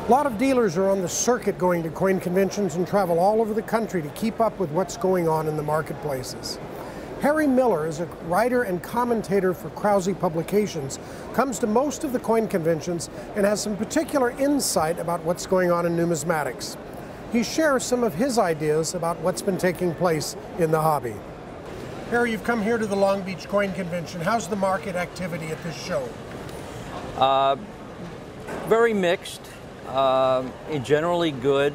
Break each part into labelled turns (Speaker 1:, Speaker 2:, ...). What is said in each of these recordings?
Speaker 1: A lot of dealers are on the circuit going to coin conventions and travel all over the country to keep up with what's going on in the marketplaces. Harry Miller is a writer and commentator for Krause Publications, comes to most of the coin conventions, and has some particular insight about what's going on in numismatics. He shares some of his ideas about what's been taking place in the hobby. Harry, you've come here to the Long Beach Coin Convention. How's the market activity at this show?
Speaker 2: Very mixed. Generally good.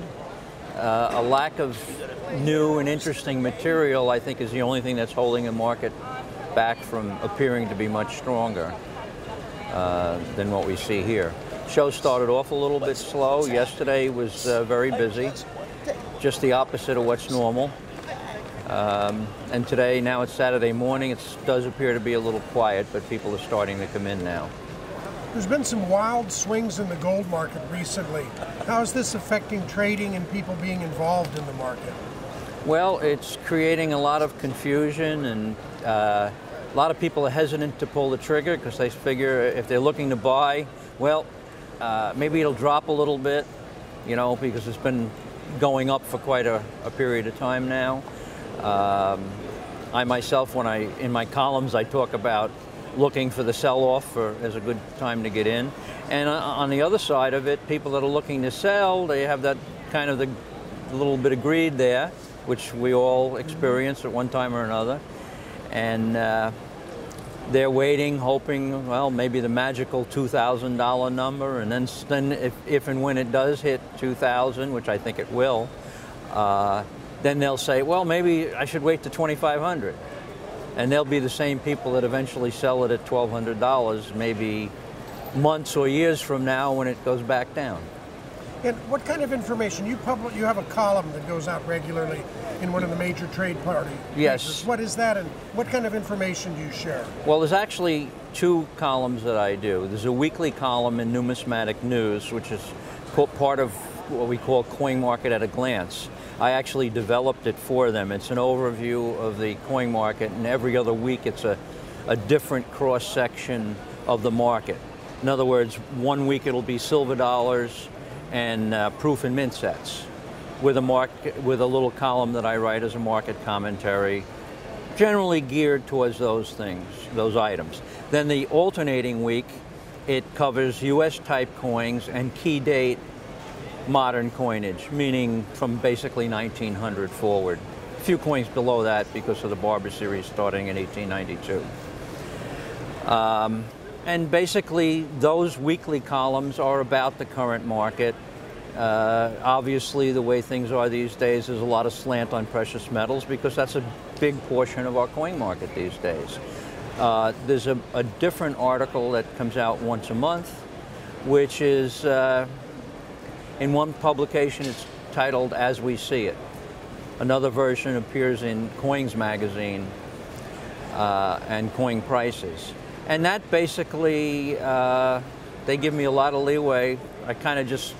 Speaker 2: A lack of new and interesting material, I think, is the only thing that's holding the market back from appearing to be much stronger than what we see here. Show started off a little bit slow. Yesterday was very busy, just the opposite of what's normal. And today, now it's Saturday morning, it does appear to be a little quiet, but people are starting to come in now.
Speaker 1: There's been some wild swings in the gold market recently. How is this affecting trading and people being involved in the market?
Speaker 2: Well, it's creating a lot of confusion, and a lot of people are hesitant to pull the trigger because they figure if they're looking to buy, well, maybe it'll drop a little bit, you know, because it's been going up for quite a period of time now. I myself, in my columns, I talk about looking for the sell-off as a good time to get in. And on the other side of it, people that are looking to sell, they have that kind of the little bit of greed there, which we all experience at one time or another. And they're waiting, hoping, well, maybe the magical $2,000 number, and then if and when it does hit 2,000, which I think it will, then they'll say, well, maybe I should wait to 2,500. And they'll be the same people that eventually sell it at $1,200, maybe months or years from now when it goes back down.
Speaker 1: And what kind of information? You have a column that goes out regularly in one of the major trade parties.
Speaker 2: Yes.
Speaker 1: What is that, and what kind of information do you share?
Speaker 2: Well, there's actually two columns that I do. There's a weekly column in Numismatic News, which is part of what we call Coin Market at a Glance. I actually developed it for them. It's an overview of the coin market, and every other week it's a different cross-section of the market. In other words, one week it'll be silver dollars and proof and mint sets, with a little column that I write as a market commentary, generally geared towards those things, those items. Then the alternating week, it covers US type coins and key date modern coinage, meaning from basically 1900 forward. A few coins below that because of the Barber series starting in 1892. And basically those weekly columns are about the current market. Obviously the way things are these days, there's a lot of slant on precious metals because that's a big portion of our coin market these days. There's a different article that comes out once a month, which is in one publication, it's titled As We See It. Another version appears in Coins magazine and Coin Prices. And that basically, they give me a lot of leeway. I kind of just,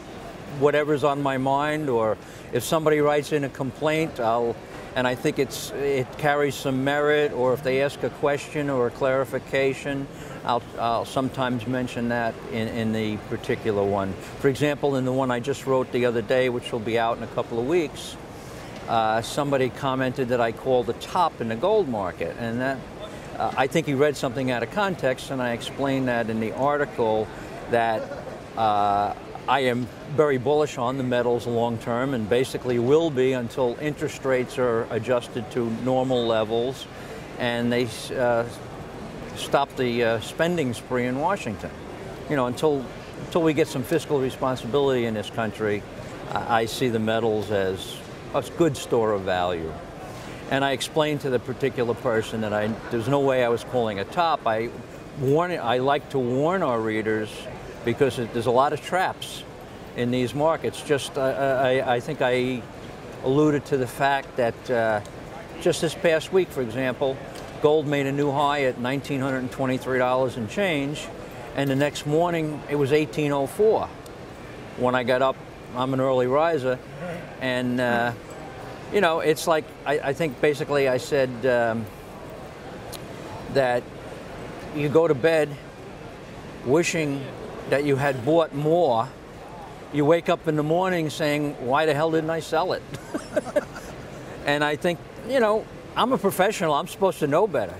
Speaker 2: whatever's on my mind, or if somebody writes in a complaint, and I think it carries some merit, or if they ask a question or a clarification, I'll sometimes mention that in the particular one. For example, in the one I just wrote the other day, which will be out in a couple of weeks, somebody commented that I called the top in the gold market, and that I think he read something out of context, and I explained that in the article that I am very bullish on the metals long term, and basically will be until interest rates are adjusted to normal levels and they stop the spending spree in Washington. You know, until we get some fiscal responsibility in this country, I see the metals as a good store of value. And I explained to the particular person that there's no way I was calling a top. I like to warn our readers because there's a lot of traps in these markets. Just I think I alluded to the fact that just this past week, for example, gold made a new high at $1,923 and change, and the next morning it was $1,804. When I got up, I'm an early riser, and you know, it's like I think basically I said that you go to bed wishing that you had bought more you wake up in the morning saying, why the hell didn't I sell it? And I think, you know, I'm a professional, I'm supposed to know better.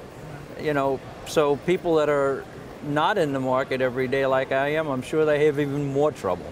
Speaker 2: You know, so people that are not in the market every day like I am, I'm sure they have even more trouble.